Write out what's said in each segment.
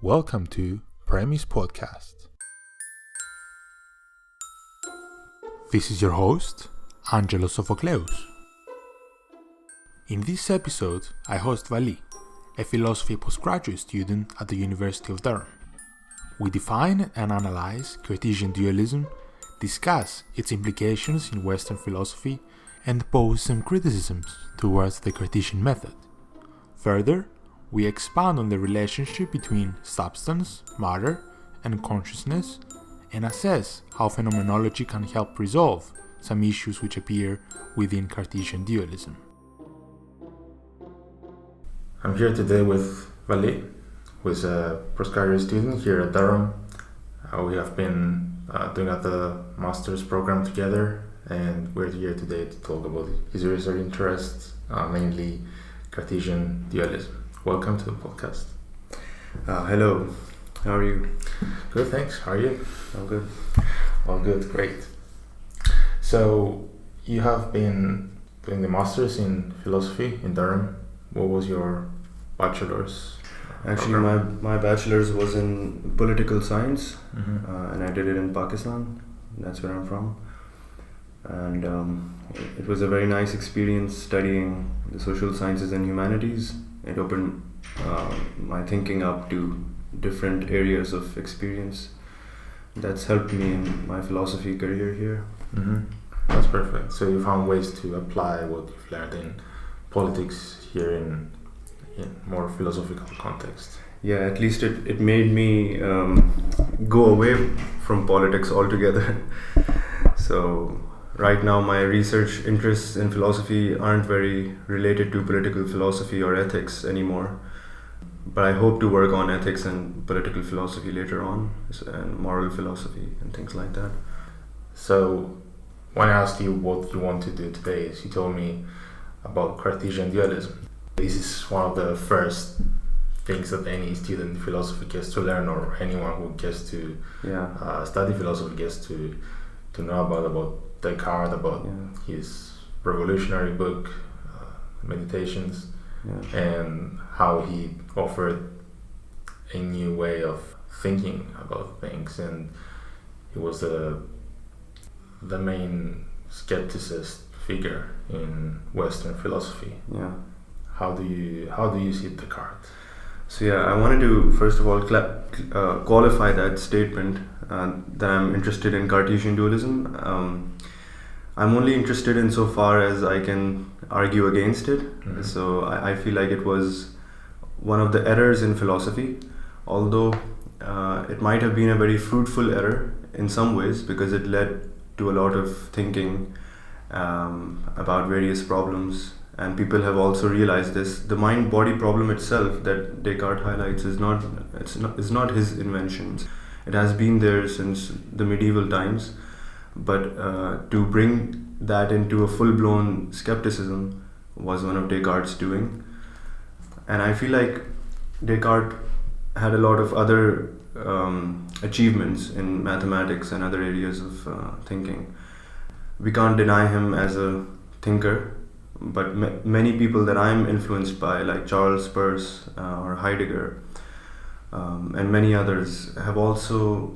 Welcome to PremisePodcast. This is your host, Angelos Sophocleous. In this episode, I host Vali, a philosophy postgraduate student at the University of Durham. We define and analyze Cartesian Dualism, discuss its implications in Western philosophy, and pose some criticisms towards the Cartesian method. Further, we expand on the relationship between substance, matter, and consciousness, and assess how Phenomenology can help resolve some issues which appear within Cartesian dualism. I'm here today with Vali, who is a postgraduate student here at Durham. We have been doing the master's program together, and we're here today to talk about his research interests, mainly Cartesian dualism. Welcome to the podcast. Hello, how are you? Good, thanks. How are you? I'm good. All good, great. So, you have been doing the master's in philosophy in Durham. What was your bachelor's? Actually, my bachelor's was in political science, and I did it in Pakistan. That's where I'm from. And it was a very nice experience studying the social sciences and humanities. It opened my thinking up to different areas of experience. That's helped me in my philosophy career here. That's perfect. So you found ways to apply what you've learned in politics here in more philosophical context. Yeah, at least it made me go away from politics altogether. So right now my research interests in philosophy aren't very related to political philosophy or ethics anymore. But I hope to work on ethics and political philosophy later on, and moral philosophy and things like that. So when I asked you what you want to do today, you told me about Cartesian dualism. This is one of the first things that any student in philosophy gets to learn, or anyone who gets to study philosophy gets to know about Descartes, about his revolutionary book, Meditations, and how he offered a new way of thinking about things, and he was the main skepticist figure in Western philosophy. Yeah. How do you see Descartes? So I wanted to first of all qualify that statement that I'm interested in Cartesian dualism. I'm only interested in so far as I can argue against it. So I feel like it was one of the errors in philosophy, although it might have been a very fruitful error in some ways, because it led to a lot of thinking about various problems. And people have also realized this. The mind-body problem itself that Descartes highlights is not his invention. It has been there since the medieval times, but to bring that into a full-blown skepticism was one of Descartes' doing. And I feel like Descartes had a lot of other achievements in mathematics and other areas of thinking. We can't deny him as a thinker. But many people that I'm influenced by, like Charles Peirce or Heidegger, and many others, have also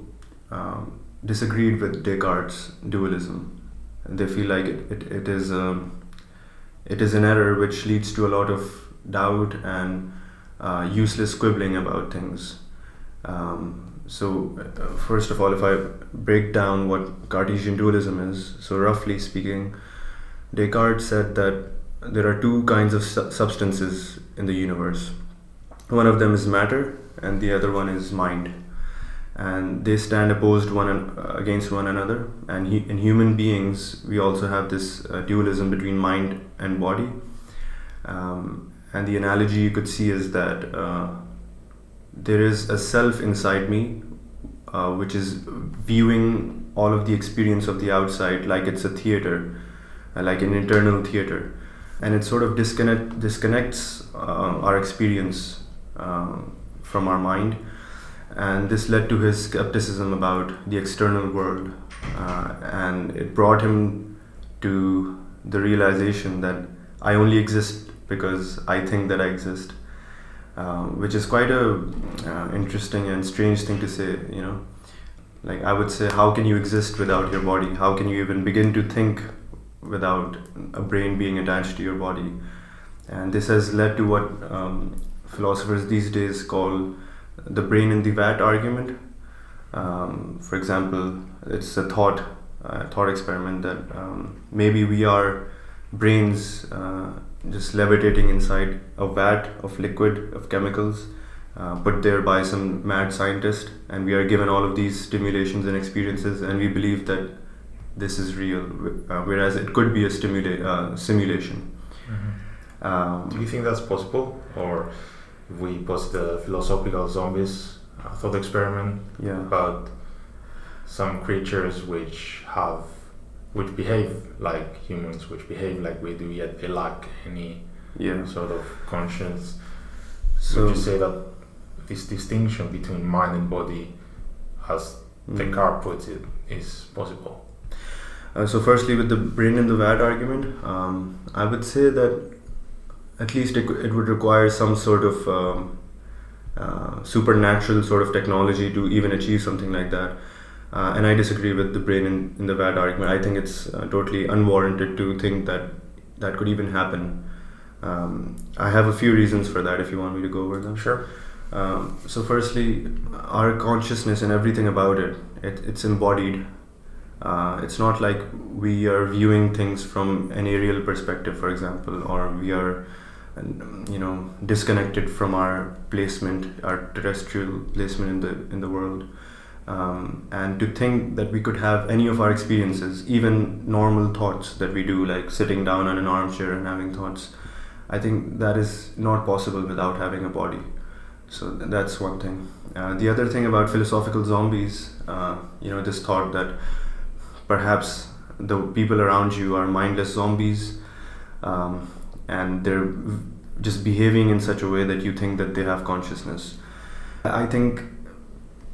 disagreed with Descartes' dualism. And they feel like it is an error which leads to a lot of doubt and useless quibbling about things. So first of all, if I break down what Cartesian dualism is, so roughly speaking, Descartes said that there are two kinds of substances in the universe. One of them is matter, and the other one is mind. And they stand opposed against one another. And in human beings, we also have this dualism between mind and body. And the analogy you could see is that there is a self inside me, which is viewing all of the experience of the outside like it's a theater, like an internal theater, and it sort of disconnects our experience from our mind, and this led to his skepticism about the external world, and it brought him to the realization that I only exist because I think that I exist, which is quite a interesting and strange thing to say, you know. Like, I would say, how can you exist without your body? How can you even begin to think without a brain being attached to your body? And this has led to what philosophers these days call the brain in the vat argument. For example, it's a thought experiment that maybe we are brains just levitating inside a vat of liquid, of chemicals, put there by some mad scientist, and we are given all of these stimulations and experiences, and we believe that this is real, whereas it could be a simulation. Do you think that's possible? Or if we posit the philosophical zombies thought experiment about some creatures which behave like humans, which behave like we do, yet they lack any sort of conscience. So would you say that this distinction between mind and body, as Descartes puts it, is possible? So firstly, with the brain in the vat argument, I would say that at least it would require some sort of supernatural sort of technology to even achieve something like that. And I disagree with the brain in the vat argument. I think it's totally unwarranted to think that that could even happen. I have a few reasons for that if you want me to go over them. Sure. So firstly, our consciousness and everything about it's embodied. It's not like we are viewing things from an aerial perspective, for example, or we are disconnected from our placement, our terrestrial placement in the world. And to think that we could have any of our experiences, even normal thoughts that we do, like sitting down on an armchair and having thoughts, I think that is not possible without having a body. So that's one thing. The other thing about philosophical zombies, this thought that perhaps the people around you are mindless zombies, and they're just behaving in such a way that you think that they have consciousness. I think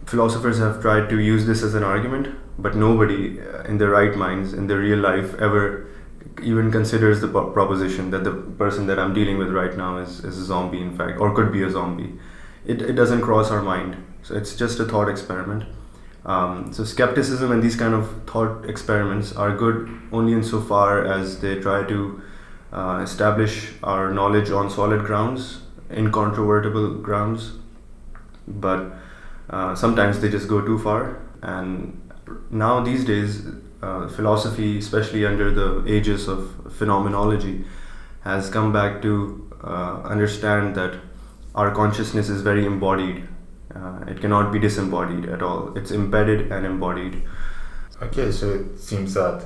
philosophers have tried to use this as an argument, but nobody in their right minds, in their real life, ever even considers the proposition that the person that I'm dealing with right now is a zombie, in fact, or could be a zombie. It doesn't cross our mind. So it's just a thought experiment. So skepticism and these kind of thought experiments are good only insofar as they try to establish our knowledge on solid grounds, incontrovertible grounds, but sometimes they just go too far. And now these days, philosophy, especially under the aegis of phenomenology, has come back to understand that our consciousness is very embodied. It cannot be disembodied at all. It's embedded and embodied. Okay, so it seems that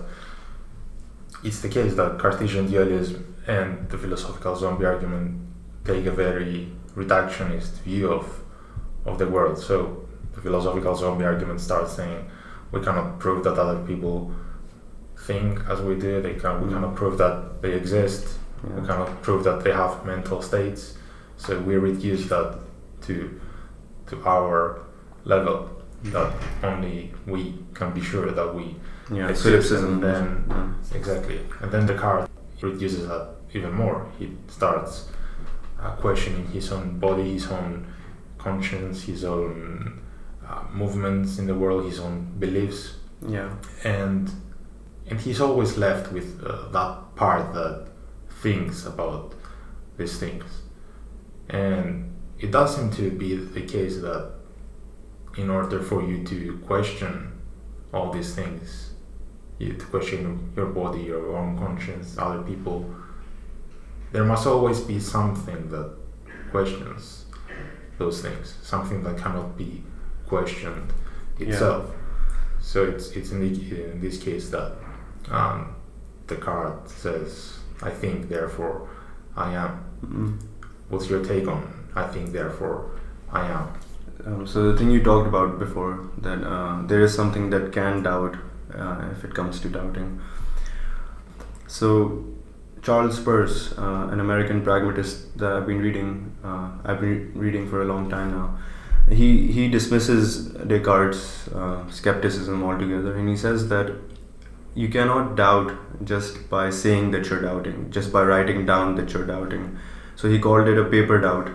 it's the case that Cartesian dualism and the philosophical zombie argument take a very reductionist view of the world. So the philosophical zombie argument starts saying we cannot prove that other people think as we do. We cannot prove that they exist. Yeah. We cannot prove that they have mental states. So we reduce that to our level, that only we can be sure that we exist. And then exactly. And then Descartes reduces that even more. He starts questioning his own body, his own conscience, his own movements in the world, his own beliefs. Yeah. And he's always left with that part that thinks about these things. And it does seem to be the case that in order for you to question all these things, you to question your body, your own conscience, other people, there must always be something that questions those things, something that cannot be questioned itself. Yeah. So it's in this case that Descartes says, I think, therefore I am. Mm-hmm. What's your take on I think, therefore I am? So the thing you talked about before, that there is something that can doubt if it comes to doubting. So Charles Peirce, an American pragmatist that I've been reading for a long time now, he dismisses Descartes' skepticism altogether, and he says that you cannot doubt just by saying that you're doubting, just by writing down that you're doubting. So he called it a paper doubt.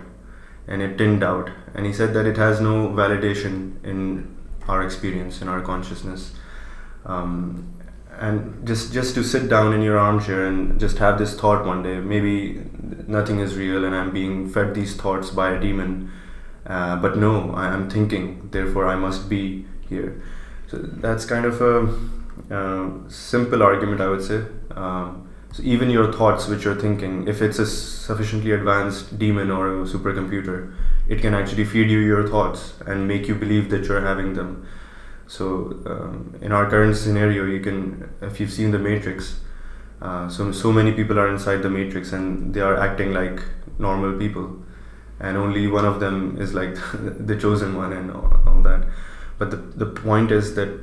and it thinned out. And he said that it has no validation in our experience, in our consciousness. And just to sit down in your armchair and just have this thought one day, maybe nothing is real and I'm being fed these thoughts by a demon, but no, I'm thinking, therefore I must be here. So that's kind of a simple argument, I would say. So even your thoughts which you're thinking, if it's a sufficiently advanced demon or a supercomputer, it can actually feed you your thoughts and make you believe that you're having them. So in our current scenario, you can, if you've seen the Matrix, so many people are inside the Matrix and they are acting like normal people, and only one of them is like the chosen one and all that. But the point is that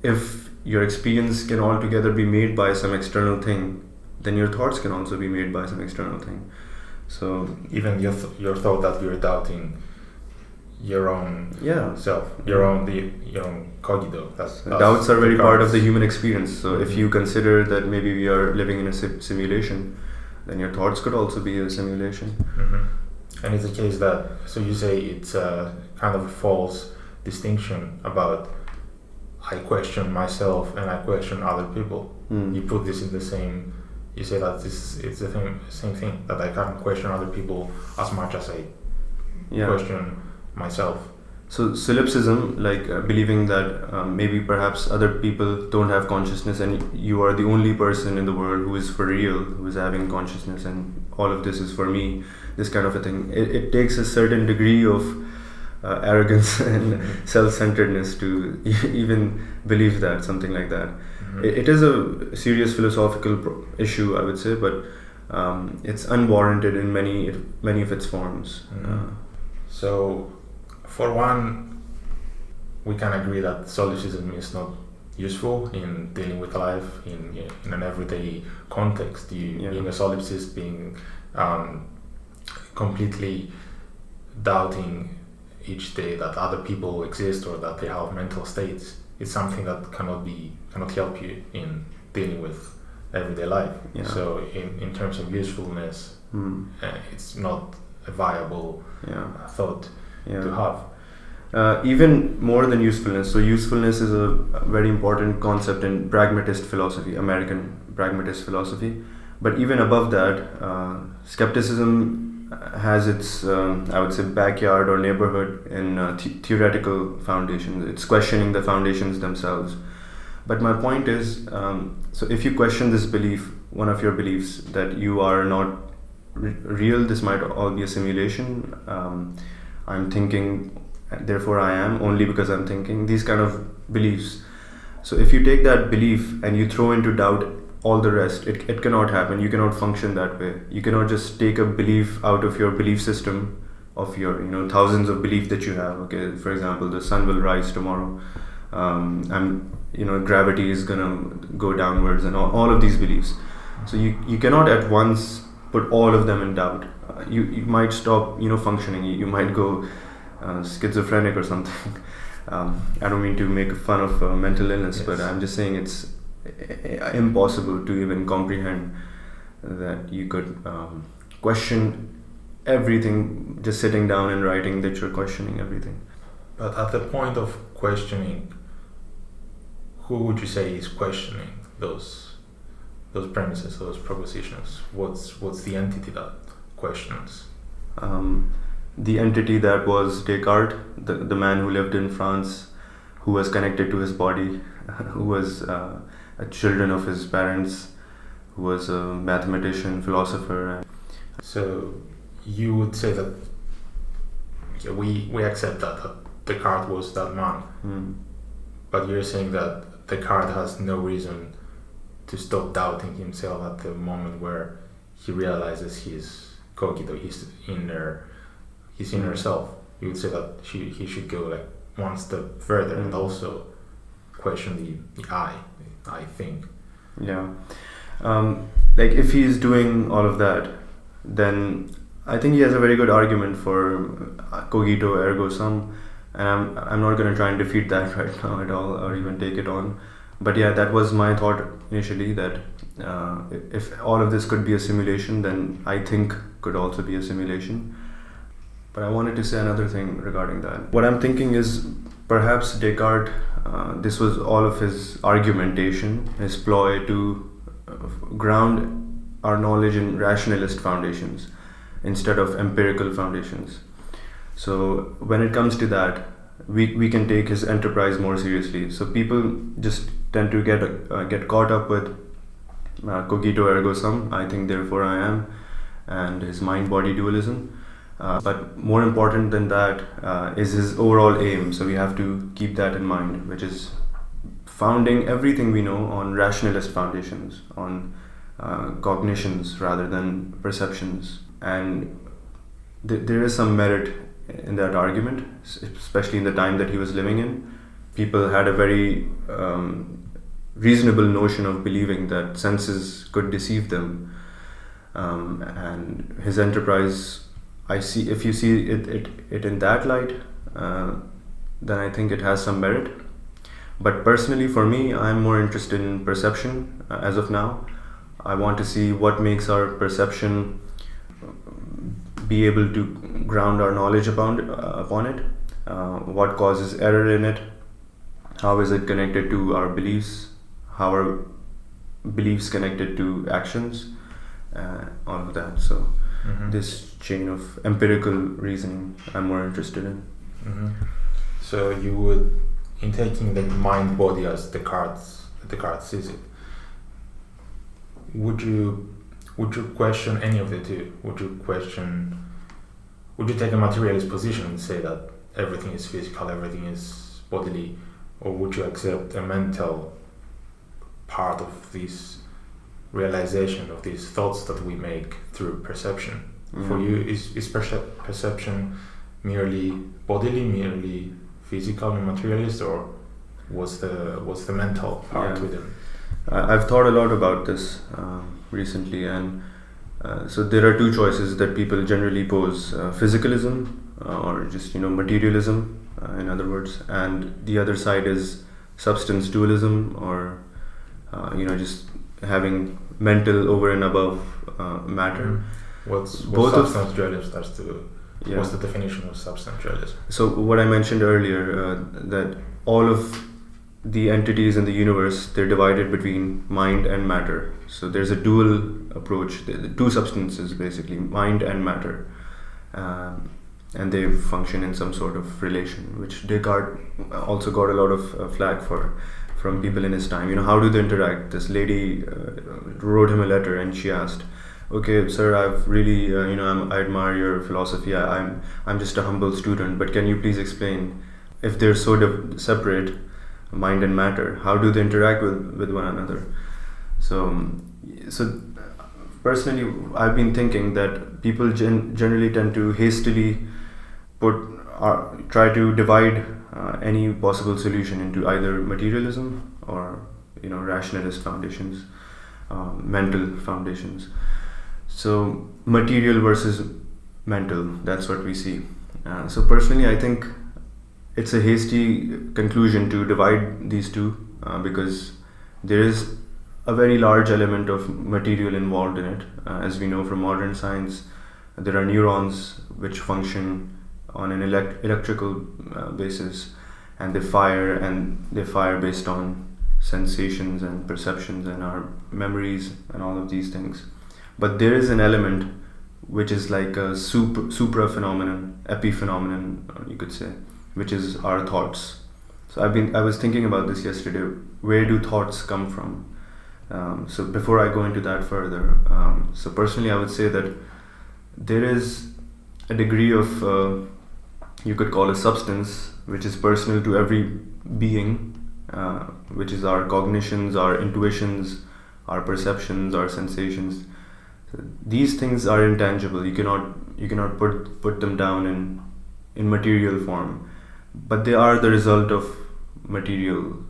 if your experience can altogether be made by some external thing, then your thoughts can also be made by some external thing. So even your thought that you're doubting your own self, your own cogito. That's doubts are very part of the human experience. So if you consider that maybe we are living in a simulation, then your thoughts could also be a simulation. And it's a case that, so you say it's a kind of a false distinction about I question myself and I question other people. You put this in the same. You say that it's the same thing, that I can't question other people as much as I question myself. So solipsism, like believing that maybe perhaps other people don't have consciousness and you are the only person in the world who is for real, who is having consciousness, and all of this is for me, this kind of a thing. It takes a certain degree of arrogance and self-centeredness to even believe that, something like that. It is a serious philosophical issue, I would say, but it's unwarranted in many of its forms. So, for one, we can agree that solipsism is not useful in dealing with life in an everyday context. Being a solipsist, being completely doubting each day that other people exist or that they have mental states, it's something that cannot help you in dealing with everyday life. So in terms of usefulness, it's not a viable thought to have. Even more than usefulness. So usefulness is a very important concept in pragmatist philosophy, American pragmatist philosophy. But even above that, skepticism has its, I would say, backyard or neighborhood in theoretical foundations. It's questioning the foundations themselves. But my point is, so if you question this belief, one of your beliefs, that you are not real, this might all be a simulation, I'm thinking, therefore I am, only because I'm thinking, these kind of beliefs. So if you take that belief and you throw into doubt all the rest, it cannot happen. You cannot function that way. You cannot just take a belief out of your belief system of your thousands of beliefs that you have. Okay, for example, the sun will rise tomorrow, gravity is gonna go downwards, and all of these beliefs. So you cannot at once put all of them in doubt. You might stop functioning. You might go schizophrenic or something. I don't mean to make fun of mental illness, but I'm just saying it's impossible to even comprehend that you could question everything just sitting down and writing that you're questioning everything. But at the point of questioning, who would you say is questioning those premises, those propositions? What's the entity that questions? The entity that was Descartes, the man who lived in France, who was connected to his body, who was a children of his parents, who was a mathematician, philosopher. So you would say that we accept that Descartes was that man, but you're saying that Descartes has no reason to stop doubting himself at the moment where he realizes his cogito, his inner self. You would say that he should go like one step further and also question the I think. Like if he's doing all of that, then I think he has a very good argument for cogito ergo sum, and I'm not going to try and defeat that right now at all, or even take it on. But yeah, that was my thought initially, that if all of this could be a simulation, then I think could also be a simulation. But I wanted to say another thing regarding that. What I'm thinking is perhaps Descartes, this was all of his argumentation, his ploy to ground our knowledge in rationalist foundations instead of empirical foundations. So when it comes to that, we can take his enterprise more seriously. So people just tend to get caught up with cogito ergo sum, I think therefore I am, and his mind-body dualism. But more important than that is his overall aim. So we have to keep that in mind, which is founding everything we know on rationalist foundations, on cognitions rather than perceptions. And there is some merit in that argument, especially in the time that he was living in. People had a very reasonable notion of believing that senses could deceive them. And his enterprise, if you see it in that light, then I think it has some merit. But personally, for me, I'm more interested in perception as of now. I want to see what makes our perception be able to ground our knowledge upon it, what causes error in it, how is it connected to our beliefs, how are beliefs connected to actions, all of that. So this chain of empirical reasoning I'm more interested in. So you would, in taking the mind-body as Descartes sees it, would you question any of the two? Would you take a materialist position and say that everything is physical, everything is bodily, or would you accept a mental part of this realization of these thoughts that we make through perception? For you, is perception merely bodily, merely physical and materialist, or was the mental part within? I've thought a lot about this recently, and so there are two choices that people generally pose: physicalism or just materialism, in other words, and the other side is substance dualism, or just having mental over and above matter. What's substance dualism? What's the definition of substance dualism? So what I mentioned earlier, that all of the entities in the universe, they're divided between mind and matter. So there's a dual approach, the two substances basically, mind and matter, and they function in some sort of relation, which Descartes also got a lot of flack from people in his time. How do they interact? This lady wrote him a letter and she asked, "Okay, sir, I've really, I admire your philosophy. I'm just a humble student, but can you please explain, if they're so separate, mind and matter, how do they interact with one another?" So personally, I've been thinking that people generally tend to hastily try to divide any possible solution into either materialism or rationalist foundations, mental foundations. So material versus mental, that's what we see. So personally, I think it's a hasty conclusion to divide these two, because there is a very large element of material involved in it. As we know from modern science, there are neurons which function on an electrical basis, and they fire based on sensations and perceptions and our memories and all of these things. But there is an element which is like a supra phenomenon, epiphenomenon, you could say, which is our thoughts. So I was thinking about this yesterday. Where do thoughts come from? So before I go into that further, so personally I would say that there is a degree of, you could call a substance, which is personal to every being, which is our cognitions, our intuitions, our perceptions, our sensations. So these things are intangible. You cannot put them down in material form, but they are the result of material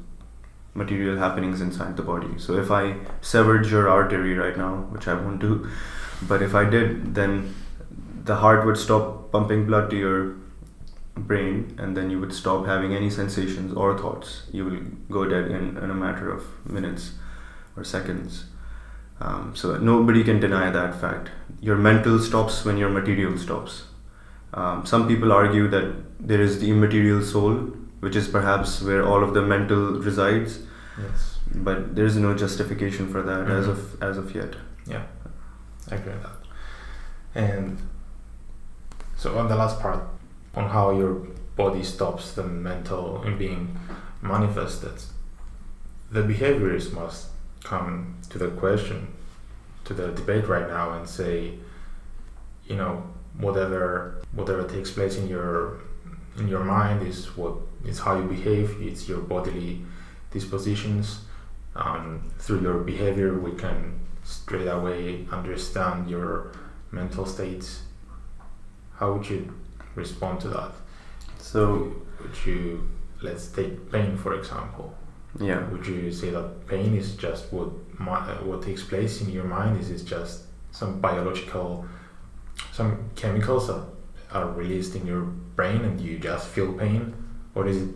happenings inside the body. So if I severed your artery right now, which I won't do, but if I did, then the heart would stop pumping blood to your brain, and then you would stop having any sensations or thoughts. You will go dead in a matter of minutes or seconds. So nobody can deny that fact. Your mental stops when your material stops. Some people argue that there is the immaterial soul, which is perhaps where all of the mental resides. Yes. But there is no justification for that Mm-hmm. as of yet. Yeah, I agree with that. And so on the last part, on how your body stops the mental in being manifested, the behaviorists must come to the question, to the debate right now, and say, you know, whatever takes place in your mind is how you behave. It's your bodily dispositions. Through your behavior, we can straight away understand your mental states. How would you respond to that? So, Let's take pain for example. yeah. Would you say that pain is just what takes place in your mind? Is it just some chemicals that are released in your brain and you just feel pain, or is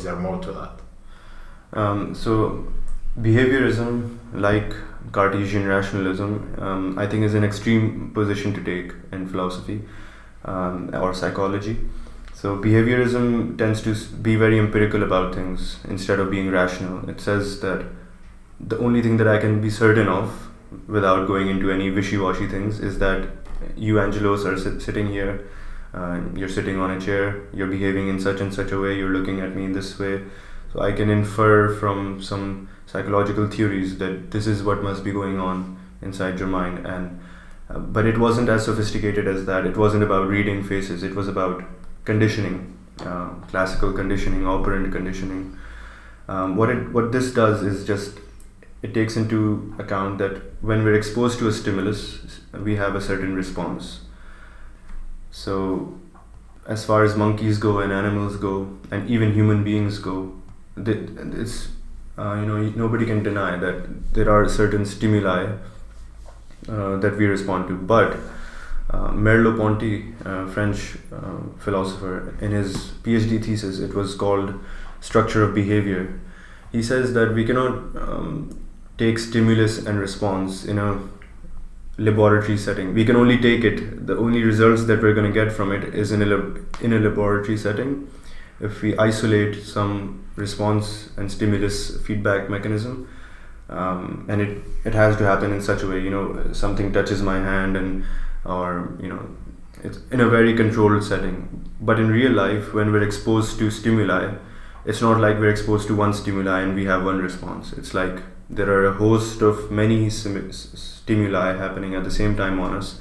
there more to that? So behaviorism, like Cartesian rationalism, I think is an extreme position to take in philosophy or psychology. So behaviorism tends to be very empirical about things instead of being rational. It says that the only thing that I can be certain of, without going into any wishy-washy things, is that you, Angelos, are sitting here, you're sitting on a chair, you're behaving in such and such a way, you're looking at me in this way. So I can infer from some psychological theories that this is what must be going on inside your mind. And but it wasn't as sophisticated as that. It wasn't about reading faces. It was about conditioning, classical conditioning, operant conditioning. What this does is just, it takes into account that when we're exposed to a stimulus, we have a certain response. So as far as monkeys go and animals go and even human beings go, it's nobody can deny that there are certain stimuli that we respond to. But Merleau-Ponty, French philosopher, in his PhD thesis, it was called Structure of Behavior. He says that we cannot take stimulus and response in a laboratory setting. We can only take it, the only results that we're going to get from it is in a laboratory setting. If we isolate some response and stimulus feedback mechanism, and it has to happen in such a way, something touches my hand or it's in a very controlled setting. But in real life, when we're exposed to stimuli, it's not like we're exposed to one stimuli and we have one response. It's like there are a host of many stimuli happening at the same time on us,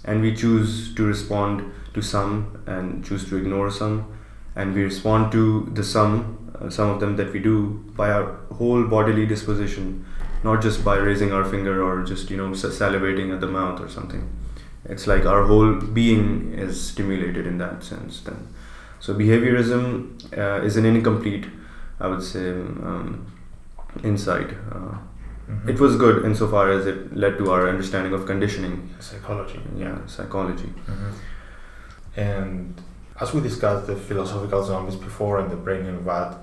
and we choose to respond to some and choose to ignore some, and we respond to the some of them that we do by our whole bodily disposition, not just by raising our finger or just salivating at the mouth or something. It's like our whole being is stimulated in that sense then. So behaviorism is an incomplete, I would say, insight. It was good insofar as it led to our understanding of conditioning. Psychology. Yeah, psychology. And as we discussed the philosophical zombies before and the brain in a vat,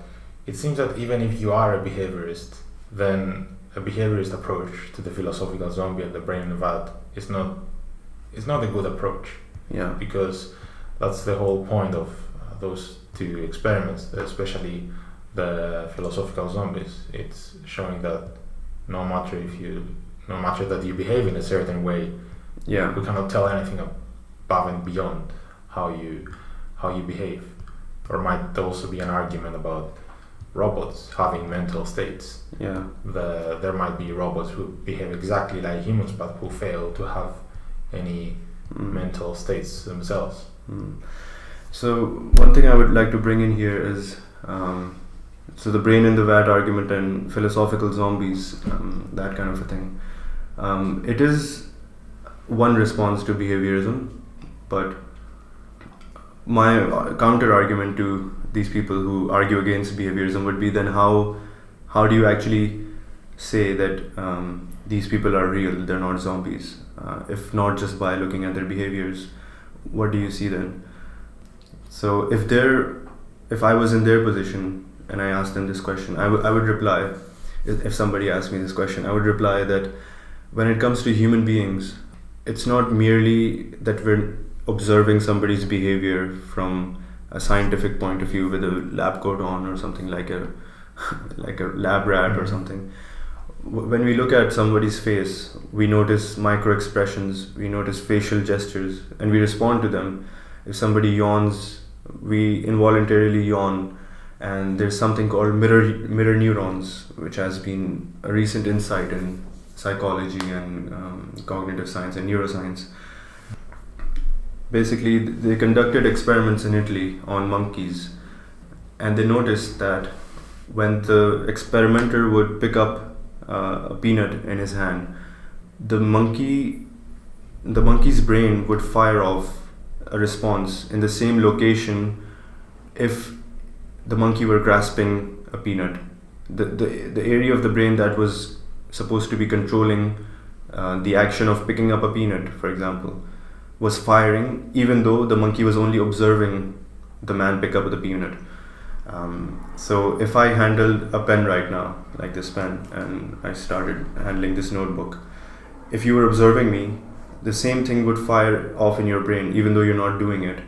it seems that even if you are a behaviorist, then a behaviorist approach to the philosophical zombie and the brain in a vat is not a good approach. Yeah. Because that's the whole point of those two experiments, especially the philosophical zombies. It's showing that no matter that you behave in a certain way, Yeah. we cannot tell anything above and beyond how you behave. Or might also be an argument about robots having mental states. Yeah. There might be robots who behave exactly like humans but who fail to have any mental states themselves. So one thing I would like to bring in here is so the brain in the vat argument and philosophical zombies, that kind of a thing. It is one response to behaviorism, but my counter argument to these people who argue against behaviorism would be then how do you actually say that these people are real, they're not zombies, if not just by looking at their behaviors? What do you see then? So if I was in their position and I asked them this question, I would reply, if somebody asked me this question, I would reply that when it comes to human beings, it's not merely that we're observing somebody's behavior from a scientific point of view with a lab coat on or something like a like a lab rat or something. When we look at somebody's face, we notice micro expressions, we notice facial gestures, and we respond to them. If somebody yawns, we involuntarily yawn, and there's something called mirror neurons, which has been a recent insight in psychology and cognitive science and neuroscience. Basically, they conducted experiments in Italy on monkeys, and they noticed that when the experimenter would pick up a peanut in his hand, the monkey's brain would fire off a response in the same location if the monkey were grasping a peanut. The area of the brain that was supposed to be controlling the action of picking up a peanut, for example, was firing even though the monkey was only observing the man pick up the peanut. So if I handled a pen right now, like this pen, and I started handling this notebook, if you were observing me, the same thing would fire off in your brain even though you're not doing it.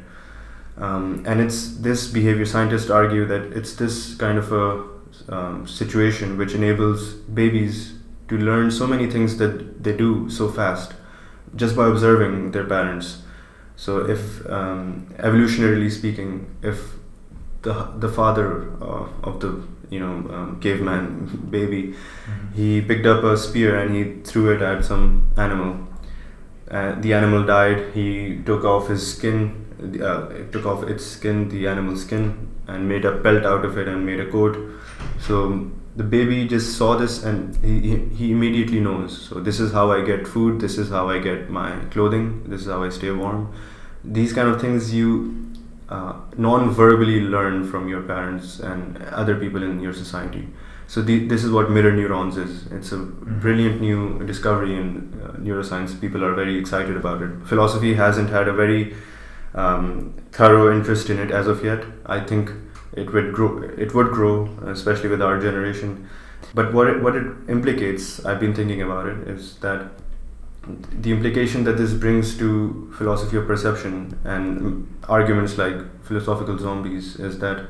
And it's this, behavior scientists argue that it's this kind of a situation which enables babies to learn so many things that they do so fast just by observing their parents. So if evolutionarily speaking, if the father of the caveman baby, he picked up a spear and he threw it at some animal. The animal died. He took off his skin, took off its skin, the animal's skin, and made a pelt out of it and made a coat. So the baby just saw this and he immediately knows. So this is how I get food. This is how I get my clothing. This is how I stay warm. These kind of things you non-verbally learn from your parents and other people in your society. So this is what mirror neurons is. It's a brilliant new discovery in neuroscience. People are very excited about it. Philosophy hasn't had a very thorough interest in it as of yet. I think it would grow, especially with our generation. But what it implicates, I've been thinking about it, is that the implication that this brings to philosophy of perception and arguments like philosophical zombies is that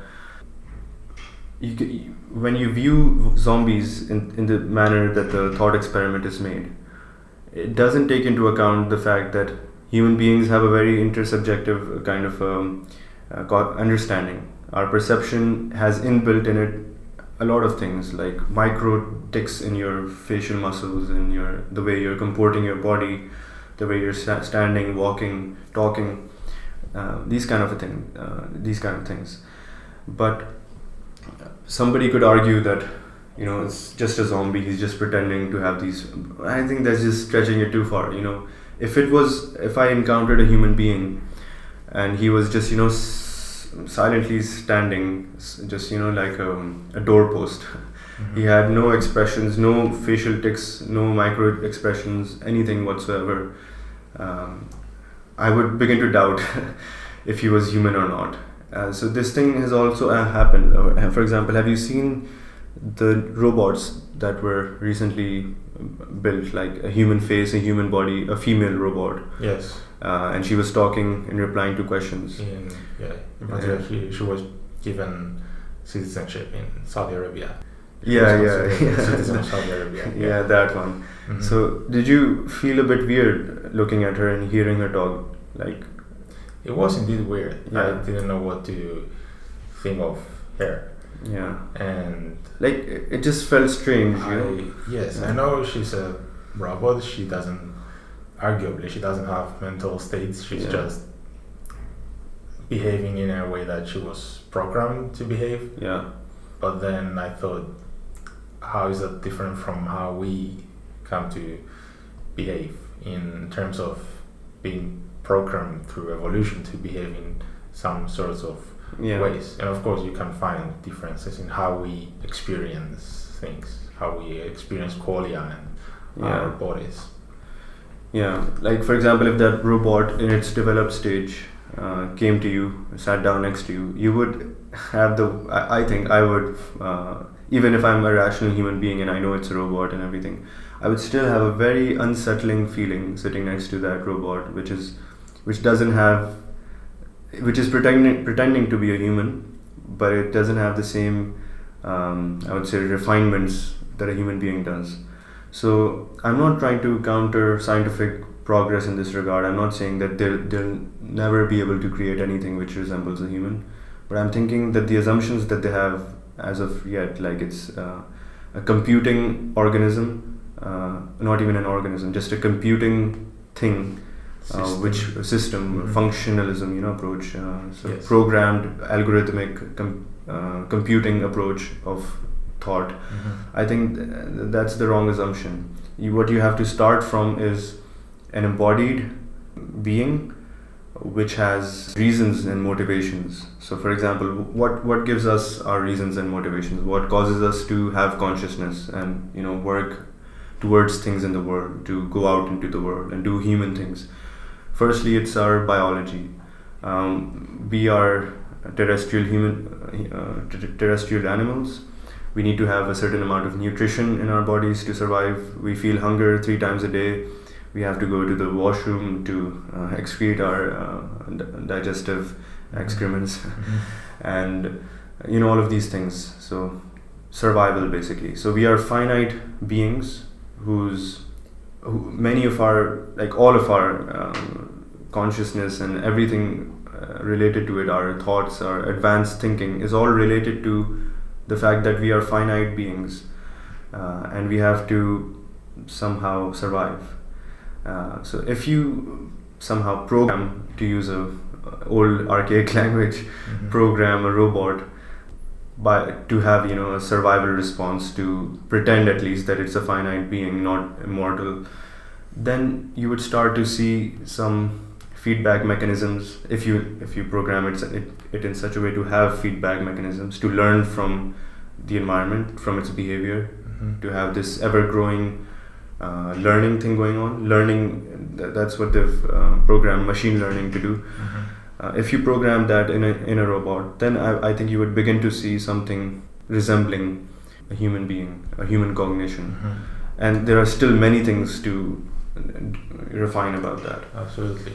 when you view zombies in the manner that the thought experiment is made, it doesn't take into account the fact that human beings have a very intersubjective kind of understanding. Our perception has inbuilt in it a lot of things like micro tics in your facial muscles and the way you're comporting your body, the way you're standing, walking, talking, these kind of things. But somebody could argue that it's just a zombie, he's just pretending to have these. I think that's just stretching it too far. If I encountered a human being and he was just silently standing, just like a doorpost. He had no expressions, no facial tics, no micro expressions, anything whatsoever. I would begin to doubt if he was human or not. So this thing has also happened. For example, have you seen the robots that were recently built, like a human face, a human body, a female robot? Yes. And she was talking and replying to questions. In particular, she was given citizenship in Saudi Arabia. Citizen of Saudi Arabia. Yeah, that one. So did you feel a bit weird looking at her and hearing her talk? Like, it was indeed weird. Yeah. I didn't know what to think of her. Yeah. And like it just felt strange, Yes, Yeah. I know she's a robot. She doesn't have mental states. She's just behaving in a way that she was programmed to behave. Yeah. But then I thought, how is that different from how we come to behave in terms of being programmed through evolution to behave in some sorts of ways? And of course you can find differences in how we experience things, how we experience qualia and our bodies. Yeah, like for example, if that robot in its developed stage came to you, sat down next to you, you would have I think I would, even if I'm a rational human being and I know it's a robot and everything, I would still have a very unsettling feeling sitting next to that robot, which is which is pretending to be a human, but it doesn't have the same, I would say, refinements that a human being does. So I'm not trying to counter scientific progress in this regard. I'm not saying that they'll never be able to create anything which resembles a human, but I'm thinking that the assumptions that they have as of yet, like it's a computing organism, not even an organism, just a computing thing, functionalism, approach, Yes. programmed algorithmic computing approach of thought. I think that's the wrong assumption. What you have to start from is an embodied being which has reasons and motivations. So for example, what gives us our reasons and motivations? What causes us to have consciousness and work towards things in the world, to go out into the world and do human things? Firstly, it's our biology. We are terrestrial animals. We need to have a certain amount of nutrition in our bodies to survive. We feel hunger 3 times a day. We have to go to the washroom to excrete our digestive excrements, and all of these things. So survival, basically. So we are finite beings who many of our, like all of our consciousness and everything related to it, our thoughts, our advanced thinking, is all related to the fact that we are finite beings, and we have to somehow survive. So if you somehow program, to use a old archaic language, program a robot to have a survival response, to pretend at least that it's a finite being, not immortal, then you would start to see some feedback mechanisms. If you program it in such a way to have feedback mechanisms, to learn from the environment, from its behavior, to have this ever-growing learning thing going on. That's what they've programmed machine learning to do. If you program that in a robot, then I think you would begin to see something resembling a human being, a human cognition. And there are still many things to refine about that. Absolutely.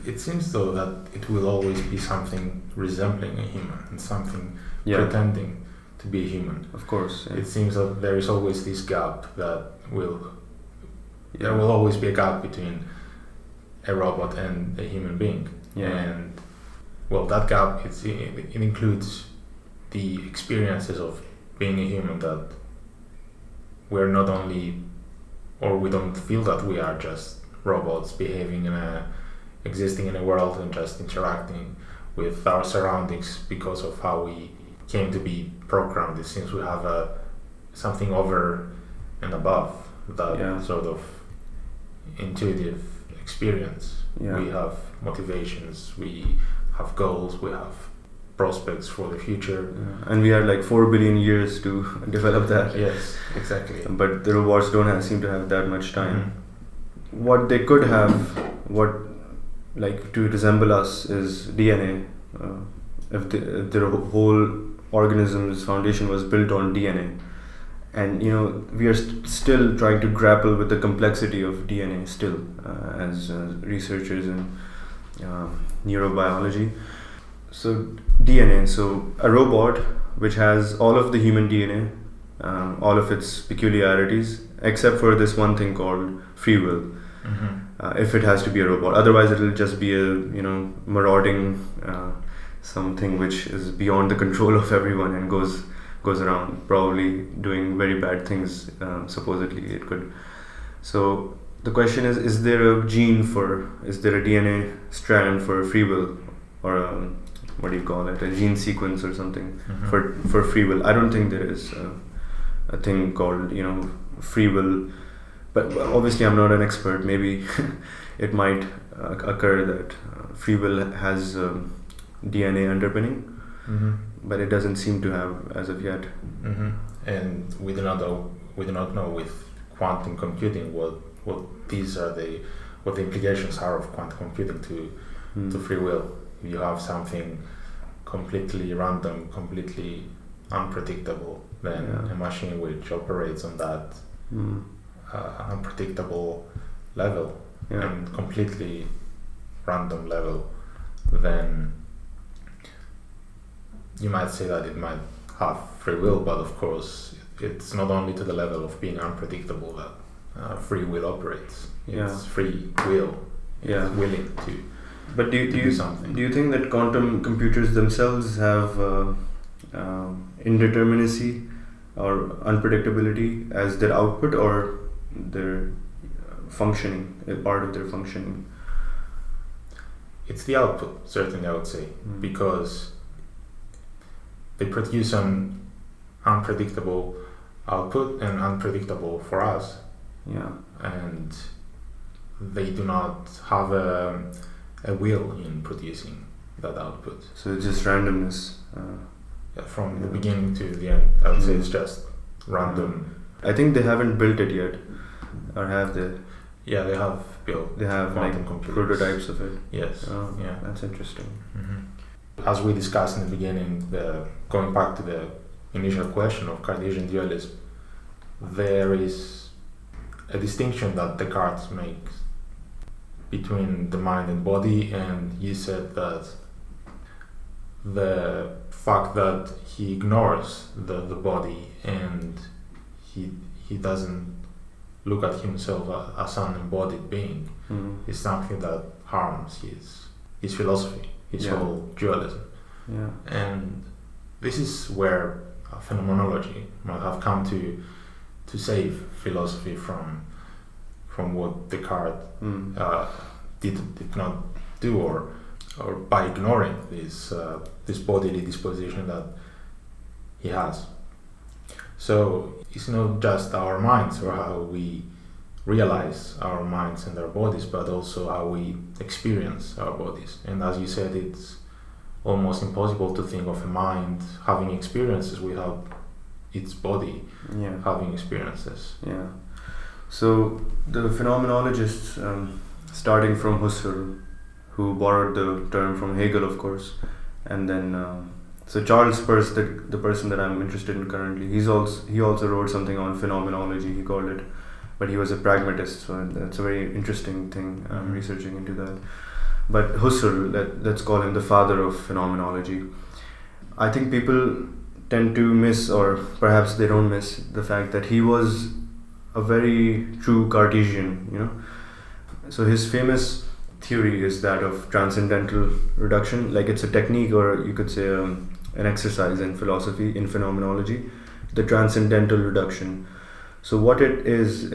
It seems though that it will always be something resembling a human and something pretending to be a human. Of course. Yeah. It seems that there is always this gap that there will always be a gap between a robot and a human being. And that gap, it includes the experiences of being a human, that we're not only, or we don't feel that we are just robots existing in a world and just interacting with our surroundings because of how we came to be programmed. It seems we have something over and above that sort of intuitive experience. We have motivations, we have goals, we have prospects for the future. And we had like 4 billion years to develop that. Yes, exactly. But the robots don't seem to have that much time. What they could have, to resemble us, is DNA. If the whole organism's foundation was built on DNA. And we are still trying to grapple with the complexity of DNA still, as researchers in neurobiology. So DNA, so a robot which has all of the human DNA, all of its peculiarities, except for this one thing called free will. If it has to be a robot, otherwise it will just be a marauding something which is beyond the control of everyone and goes around probably doing very bad things. Supposedly it could. So the question is there a DNA strand for free will, or a gene sequence or something for free will? I don't think there is a thing called free will, but obviously I'm not an expert. Maybe it might occur that free will has DNA underpinning, but it doesn't seem to have as of yet. And we do not know with quantum computing what the implications are of quantum computing to free will. You have something completely random, completely unpredictable, then a machine which operates on that unpredictable level and completely random level, then you might say that it might have free will, but of course it's not only to the level of being unpredictable that free will operates. It's free will. It's willing to. But do you think that quantum computers themselves have indeterminacy or unpredictability as their output, or their functioning, a part of their functioning? It's the output, certainly, I would say, because they produce an unpredictable output, and unpredictable for us. Yeah. And they do not have a will in producing that output. So it's just randomness. From the beginning to the end, I would say it's just random. I think they haven't built it yet, or have they? Yeah, they have built. They have like prototypes of it. Yes. Oh, yeah, that's interesting. Mm-hmm. As we discussed in the beginning, going back to the initial question of Cartesian dualism, there is a distinction that Descartes makes between the mind and body, and you said that the fact that he ignores the body and he doesn't look at himself as an embodied being is something that harms his philosophy, his whole dualism. Yeah. And this is where phenomenology might have come to save philosophy from what Descartes did not do, or by ignoring this bodily disposition that he has. So it's not just our minds or how we realize our minds and our bodies, but also how we experience our bodies. And as you said, it's almost impossible to think of a mind having experiences without its body having experiences. Yeah. So the phenomenologists, starting from Husserl, who borrowed the term from Hegel, of course, and then so Charles Peirce, the person that I'm interested in currently, he also wrote something on phenomenology, he called it, but he was a pragmatist, so that's a very interesting thing. I'm researching into that. But Husserl, let's call him the father of phenomenology. I think people tend to miss, or perhaps they don't miss, the fact that he was a very true Cartesian, So his famous theory is that of transcendental reduction, like it's a technique, or you could say an exercise in philosophy, in phenomenology, the transcendental reduction. So what it is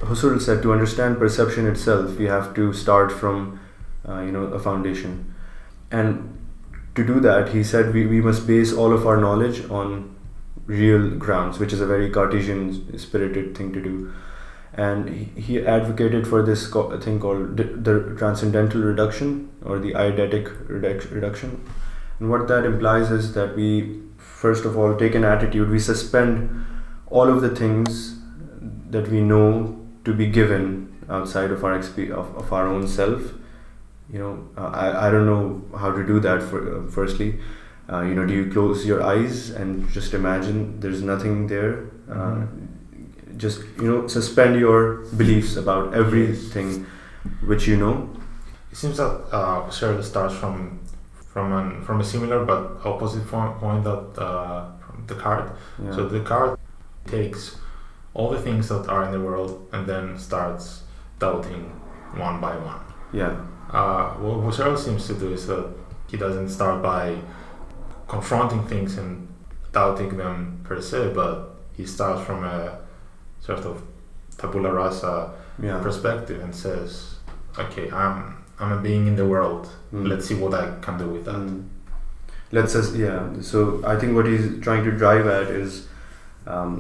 Husserl said, to understand perception itself, you have to start from a foundation, and to do that, he said we must base all of our knowledge on real grounds, which is a very Cartesian spirited thing to do. And he advocated for this thing called the transcendental reduction, or the eidetic reduction. And what that implies is that we, first of all, take an attitude, we suspend all of the things that we know to be given outside of our of our own self. I don't know how to do that. Firstly, do you close your eyes and just imagine there's nothing there? Just suspend your beliefs about everything which you know. It seems that Husserl starts from a similar but opposite point that from Descartes. Yeah. So Descartes takes all the things that are in the world and then starts doubting one by one. Yeah. What Husserl seems to do is that he doesn't start by confronting things and doubting them per se, but he starts from a sort of tabula rasa perspective and says, okay, I'm a being in the world. Let's see what I can do with that. So I think what he's trying to drive at is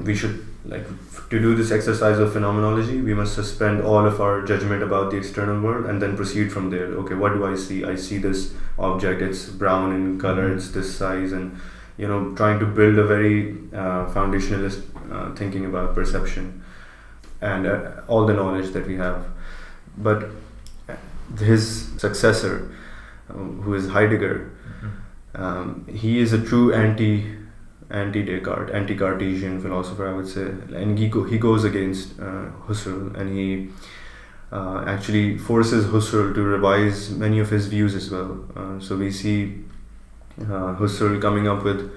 we should, to do this exercise of phenomenology, we must suspend all of our judgment about the external world and then proceed from there. Okay, what do I see? I see this object, it's brown in color, it's this size, and trying to build a very foundationalist thinking about perception and all the knowledge that we have. But his successor, who is Heidegger, he is a true anti-Descartes, anti-Cartesian philosopher, I would say, and he goes against Husserl, and he actually forces Husserl to revise many of his views as well. So we see Husserl coming up with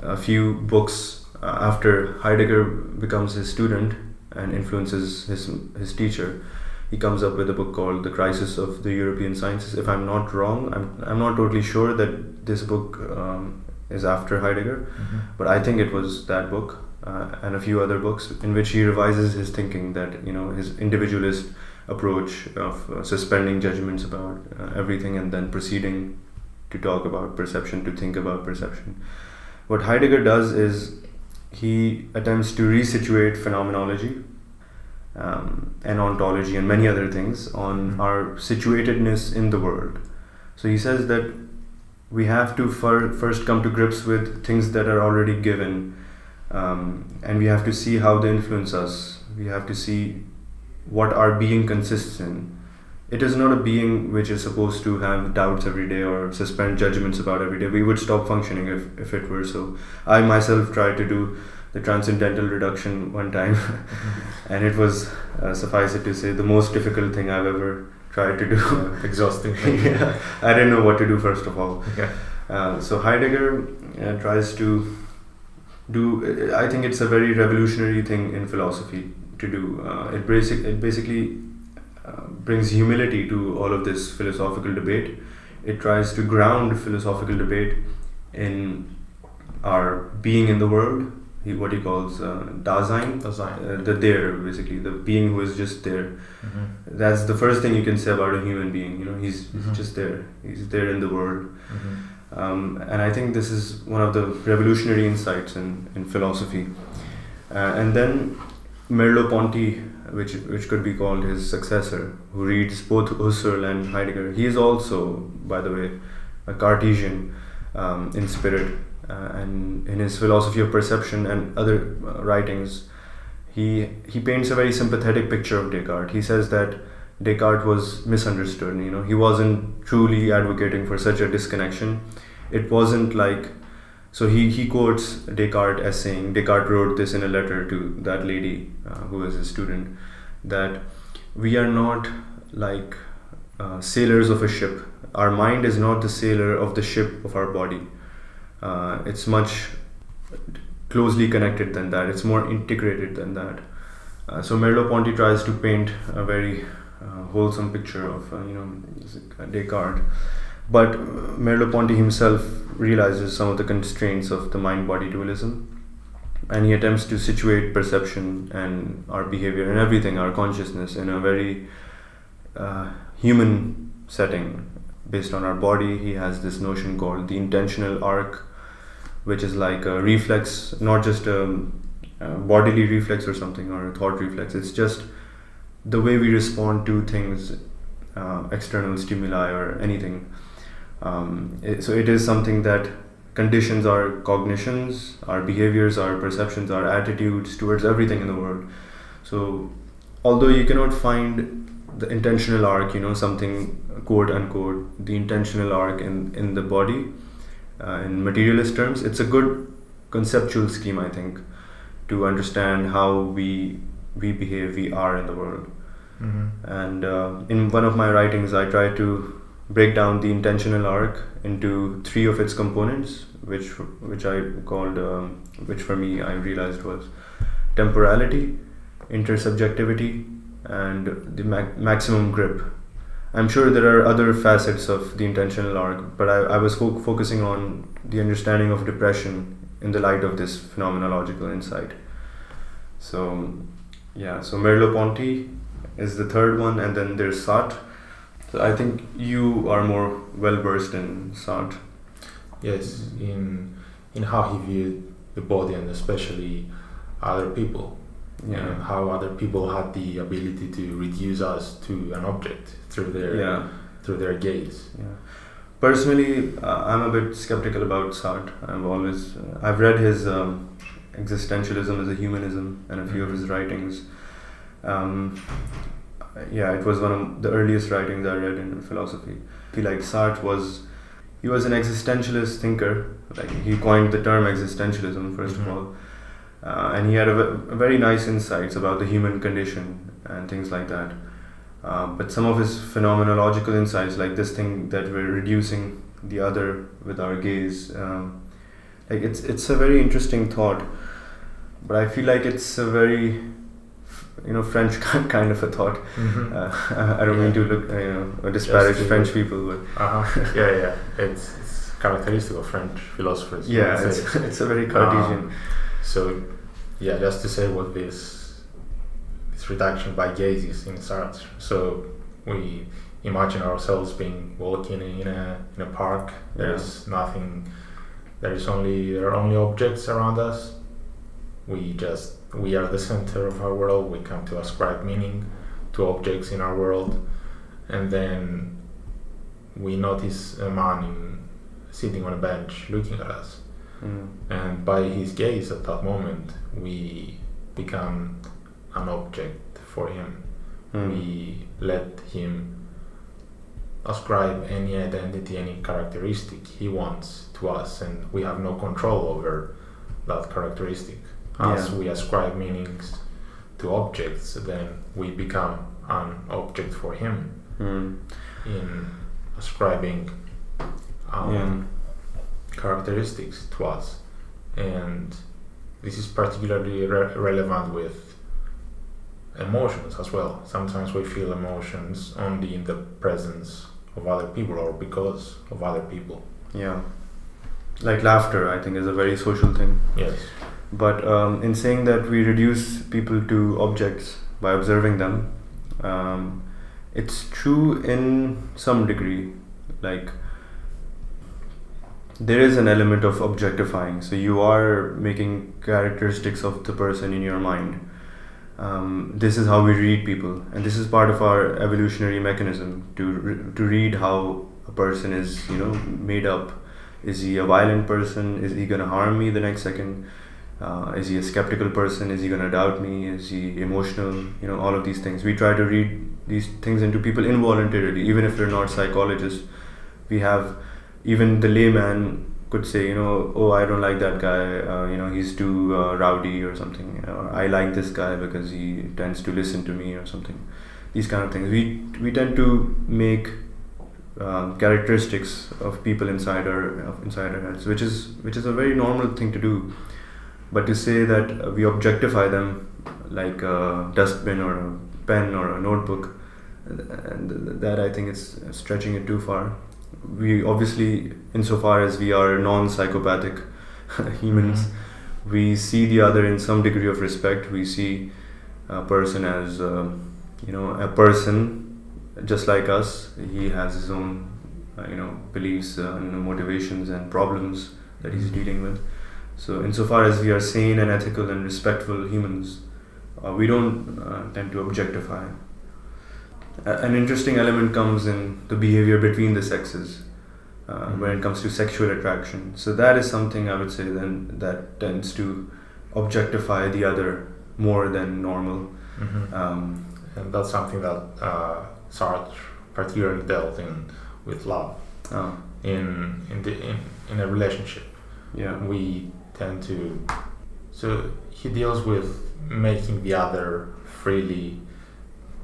a few books after Heidegger becomes his student and influences his teacher. He comes up with a book called The Crisis of the European Sciences. If I'm not wrong, I'm not totally sure that this book is after Heidegger, but I think it was that book and a few other books in which he revises his thinking, that his individualist approach of suspending judgments about everything and then proceeding to talk about perception, to think about perception. What Heidegger does is he attempts to resituate phenomenology and ontology and many other things on our situatedness in the world. So he says that we have to first come to grips with things that are already given, and we have to see how they influence us. We have to see what our being consists in. It is not a being which is supposed to have doubts every day or suspend judgments about every day. We would stop functioning if it were so. I myself tried to do the transcendental reduction one time, and it was, suffice it to say, the most difficult thing I've ever tried to do. Exhausting. Yeah, I didn't know what to do first of all. Yeah. So Heidegger tries to do, I think it's a very revolutionary thing in philosophy to do. It basically brings humility to all of this philosophical debate. It tries to ground philosophical debate in our being in the world, what he calls Dasein, the there, basically, the being who is just there. That's the first thing you can say about a human being. He's just there. He's there in the world. And I think this is one of the revolutionary insights in philosophy. And then Merleau-Ponty, which could be called his successor, who reads both Husserl and Heidegger. He is also, by the way, a Cartesian in spirit, and in his philosophy of perception and other writings, he paints a very sympathetic picture of Descartes. He says that Descartes was misunderstood. He wasn't truly advocating for such a disconnection. It wasn't like, so he quotes Descartes as saying, Descartes wrote this in a letter to that lady who was his student, that we are not like sailors of a ship. Our mind is not the sailor of the ship of our body. It's much closely connected than that. It's more integrated than that. So Merleau-Ponty tries to paint a very wholesome picture of Descartes, but Merleau-Ponty himself realizes some of the constraints of the mind-body dualism, and he attempts to situate perception and our behavior and everything, our consciousness, in a very human setting based on our body. He has this notion called the intentional arc, which is like a reflex, not just a bodily reflex or something, or a thought reflex. It's just the way we respond to things, external stimuli or anything. So it is something that conditions our cognitions, our behaviors, our perceptions, our attitudes towards everything in the world. So although you cannot find the intentional arc, something quote unquote, the intentional arc in the body, in materialist terms, it's a good conceptual scheme, I think, to understand how we behave, we are in the world. And in one of my writings, I try to break down the intentional arc into three of its components, which I called, which for me I realized was temporality, intersubjectivity, and the maximum grip. I'm sure there are other facets of the intentional arc, but I was focusing on the understanding of depression in the light of this phenomenological insight. So Merleau-Ponty is the third one, and then there's Sartre. So I think you are more well versed in Sartre. Yes, in how he viewed the body, and especially other people. And how other people had the ability to reduce us to an object through their gaze. Personally, I'm a bit skeptical about Sartre. I've read his Existentialism as a Humanism and a few of his writings. It was one of the earliest writings I read in philosophy. I feel like Sartre was an existentialist thinker. Like, he coined the term existentialism first of all. And he had a very nice insights about the human condition and things like that. But some of his phenomenological insights, like this thing that we're reducing the other with our gaze, like it's a very interesting thought. But I feel like it's a very, French kind of a thought. I don't mean to look, disparage French people, but it's characteristic of French philosophers. Yeah, it's a very Cartesian. So, just to say what this reduction by gaze is in Sartre. So we imagine ourselves walking in a park. There's nothing. There are only objects around us. We are the center of our world. We come to ascribe meaning to objects in our world, and then we notice a man sitting on a bench looking at us. And by his gaze at that moment, we become an object for him. We let him ascribe any identity, any characteristic he wants to us, and we have no control over that characteristic. As we ascribe meanings to objects, then we become an object for him in ascribing characteristics to us. And this is particularly relevant with emotions as well. Sometimes we feel emotions only in the presence of other people or because of other people. Yeah, like laughter, I think, is a very social thing. Yes. But in saying that we reduce people to objects by observing them, it's true in some degree. Like, there is an element of objectifying. So you are making characteristics of the person in your mind. This is how we read people, and this is part of our evolutionary mechanism to read how a person is, made up. Is he a violent person? Is he gonna harm me the next second? Is he a skeptical person? Is he gonna doubt me? Is he emotional? All of these things. We try to read these things into people involuntarily, even if we're not psychologists. We have, even the layman could say, oh, I don't like that guy, he's too rowdy or something, or I like this guy because he tends to listen to me or something. These kind of things. We tend to make characteristics of people inside our heads, which is a very normal thing to do. But to say that we objectify them like a dustbin or a pen or a notebook, and that I think is stretching it too far. We obviously, insofar as we are non-psychopathic humans, we see the other in some degree of respect. We see a person as a person just like us. He has his own beliefs and motivations and problems that he's dealing with. So insofar as we are sane and ethical and respectful humans, we don't tend to objectify. An interesting element comes in the behavior between the sexes when it comes to sexual attraction. So that is something I would say then that tends to objectify the other more than normal. And that's something that Sartre particularly dealt in with love. In a relationship. Yeah. We tend to. So he deals with making the other freely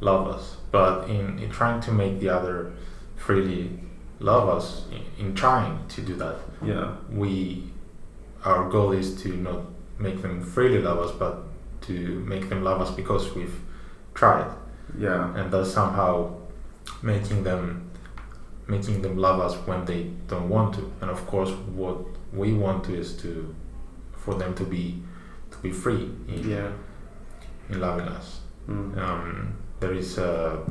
love us, but in trying to make the other freely love us, in trying to do that, our goal is to not make them freely love us, but to make them love us because we've tried. Yeah. And that's somehow making them love us when they don't want to. And of course, what we want to is for them to be free in loving us. There is a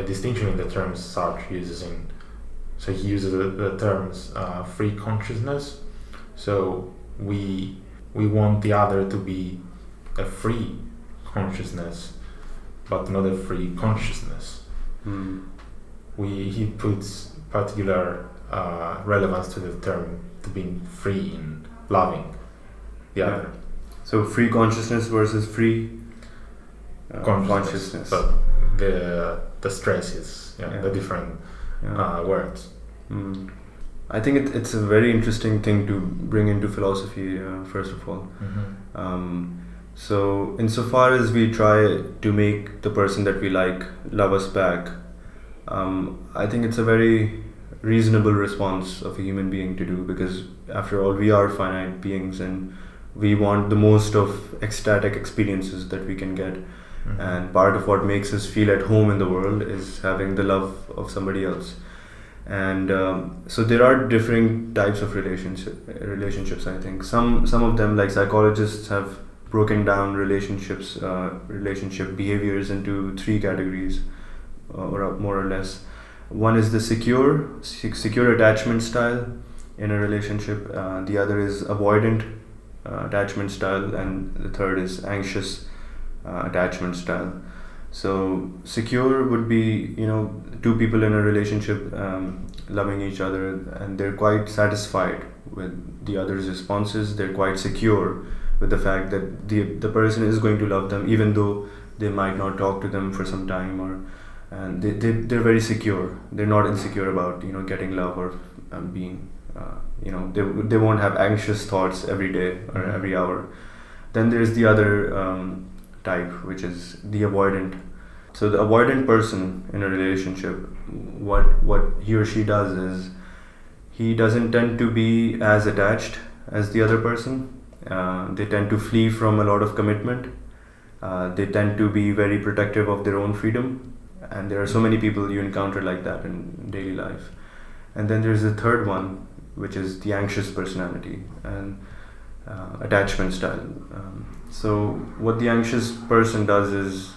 distinction in the terms Sartre uses so he uses the terms free consciousness. So we want the other to be a free consciousness, but not a free consciousness. He puts particular relevance to the term to being free in loving the other. So free consciousness versus free consciousness. But the stress is the different words. I think it's a very interesting thing to bring into philosophy, first of all. So insofar as we try to make the person that we like love us back, I think it's a very reasonable response of a human being to do, because after all we are finite beings and we want the most of ecstatic experiences that we can get. And part of what makes us feel at home in the world is having the love of somebody else. And so there are different types of relationships. I think some of them, like psychologists, have broken down relationship behaviors into three categories, or more or less. One is the secure attachment style in a relationship. The other is avoidant attachment style, and the third is anxious attachment style. So secure would be, two people in a relationship loving each other, and they're quite satisfied with the other's responses. They're quite secure with the fact that the person is going to love them, even though they might not talk to them for some time, and they're very secure. They're not insecure about getting love or being they won't have anxious thoughts every day or every hour. Then there's the other type, which is the avoidant. So the avoidant person in a relationship, what he or she does is he doesn't tend to be as attached as the other person. They tend to flee from a lot of commitment. They tend to be very protective of their own freedom, and there are so many people you encounter like that in daily life. And then there's the third one, which is the anxious personality and attachment style. So what the anxious person does is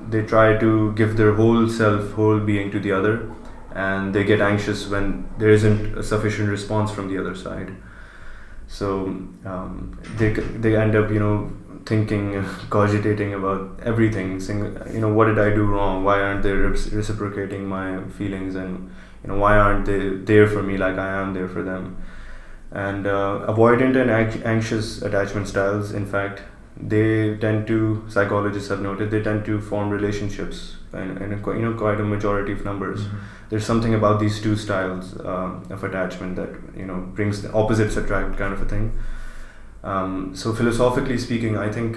they try to give their whole self, whole being to the other, and they get anxious when there isn't a sufficient response from the other side. So they end up thinking, cogitating about everything, saying, what did I do wrong? Why aren't they reciprocating my feelings? And why aren't they there for me like I am there for them? And avoidant and anxious attachment styles, in fact, psychologists have noted, they tend to form relationships in quite a majority of numbers. There's something about these two styles of attachment that brings the opposites attract kind of a thing. So philosophically speaking, I think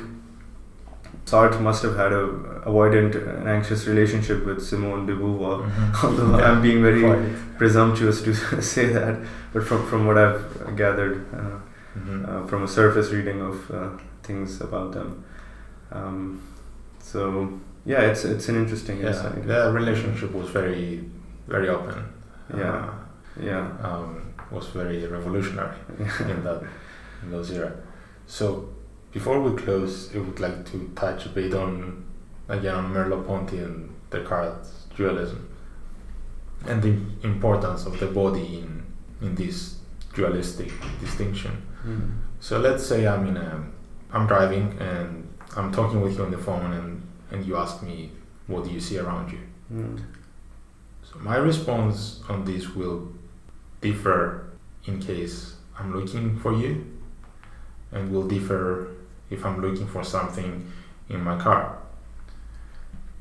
Sartre must have had a avoidant and anxious relationship with Simone de Beauvoir, although I'm being very presumptuous to say that, but from what I've gathered from a surface reading of things about them. So yeah, it's an interesting insight. Their relationship was very, very open. Was very revolutionary in those era. So before we close, I would like to touch a bit on Merleau-Ponty and Descartes' dualism and the importance of the body in this dualistic distinction. So let's say I'm driving and I'm talking with you on the phone, and you ask me, what do you see around you? So my response on this will differ in case I'm looking for you, and will differ if I'm looking for something in my car.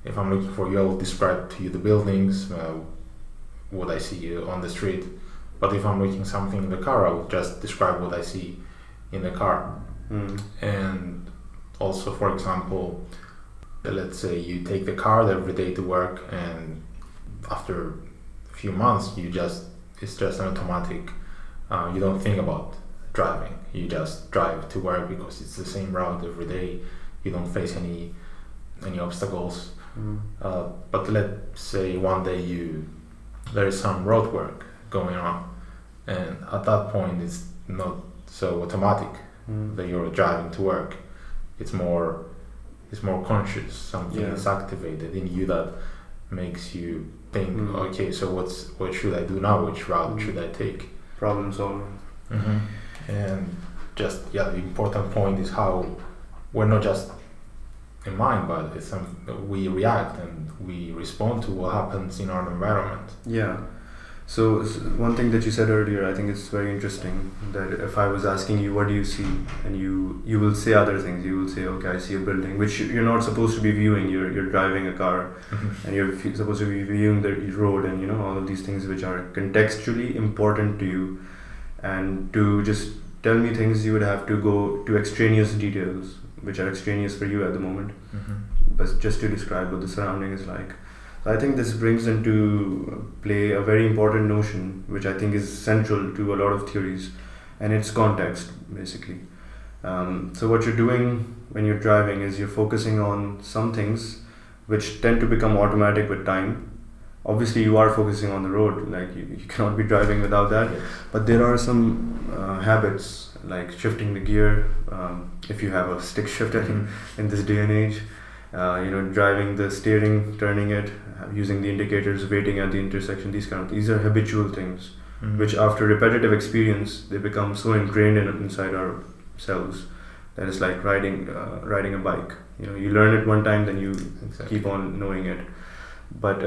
If I'm looking for you, I will describe to you the buildings, what I see on the street. But if I'm looking something in the car, I will just describe what I see in the car. And also, for example, let's say you take the car every day to work, and after a few months it's just an automatic, you don't think about driving, you just drive to work because it's the same route every day. You don't face any obstacles. But let's say one day there is some road work going on, and at that point it's not so automatic that you're driving to work. It's more conscious. Something is activated in you that makes you think, okay, so what should I do now? Which route should I take? Problem solving. And just the important point is how we're not just a mind, but it's we react and we respond to what happens in our environment. So one thing that you said earlier, I think it's very interesting, that if I was asking you, what do you see, and you will say other things. You will say, okay, I see a building, which you're not supposed to be viewing. You're driving a car, and you're supposed to be viewing the road, and all of these things which are contextually important to you. And to just tell me things, you would have to go to extraneous details which are extraneous for you at the moment, Mm-hmm. but just to describe what the surrounding is like. So I think this brings into play a very important notion, which I think is central to a lot of theories, and it's context, basically. So what you're doing when you're driving is you're focusing on some things which tend to become automatic with time. Obviously, you are focusing on the road, like you cannot be driving without that. But there are some habits, like shifting the gear, if you have a stick shifter in this day and age. Driving the steering, turning it, using the indicators, waiting at the intersection. These are habitual things, which after repetitive experience they become so ingrained inside ourselves that it's like riding a bike. You learn it one time, then you keep on knowing it. But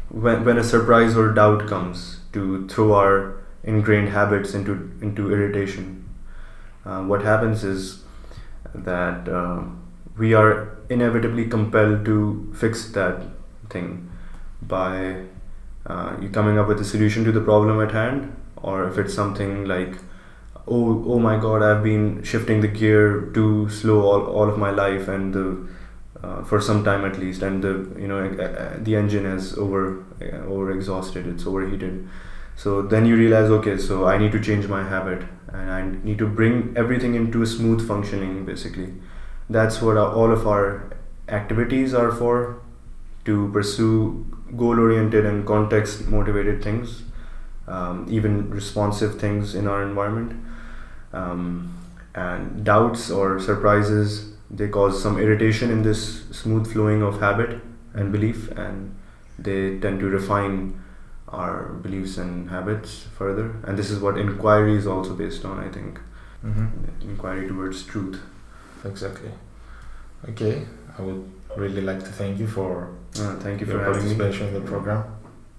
when a surprise or doubt comes to throw our ingrained habits into irritation, what happens is that we are inevitably compelled to fix that thing by you coming up with a solution to the problem at hand. Or if it's something like, oh my god, I've been shifting the gear too slow all of my life, and for some time at least, and the engine is over exhausted, it's overheated. So then you realize, okay, so I need to change my habit, and I need to bring everything into a smooth functioning, basically. That's what all of our activities are for, to pursue goal-oriented and context-motivated things, even responsive things in our environment. And doubts or surprises, they cause some irritation in this smooth flowing of habit and belief, and they tend to refine our beliefs and habits further. And this is what inquiry is also based on, I think. Inquiry towards truth. Exactly. Okay, I would really like to thank you for thank you your for having me. participation in the program.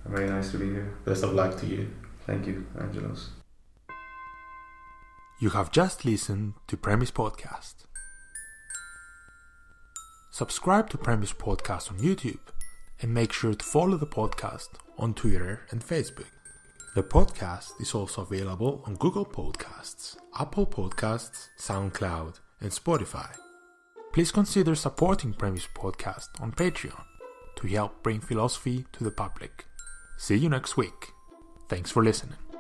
Very nice to be here. Best of luck to you. Thank you, Angelos. You have just listened to Premise Podcast. Subscribe to Premise Podcast on YouTube and make sure to follow the podcast on Twitter and Facebook. The podcast is also available on Google Podcasts, Apple Podcasts, Soundcloud, and Spotify. Please consider supporting Premise Podcast on Patreon to help bring philosophy to the public. See you next week. Thanks for listening.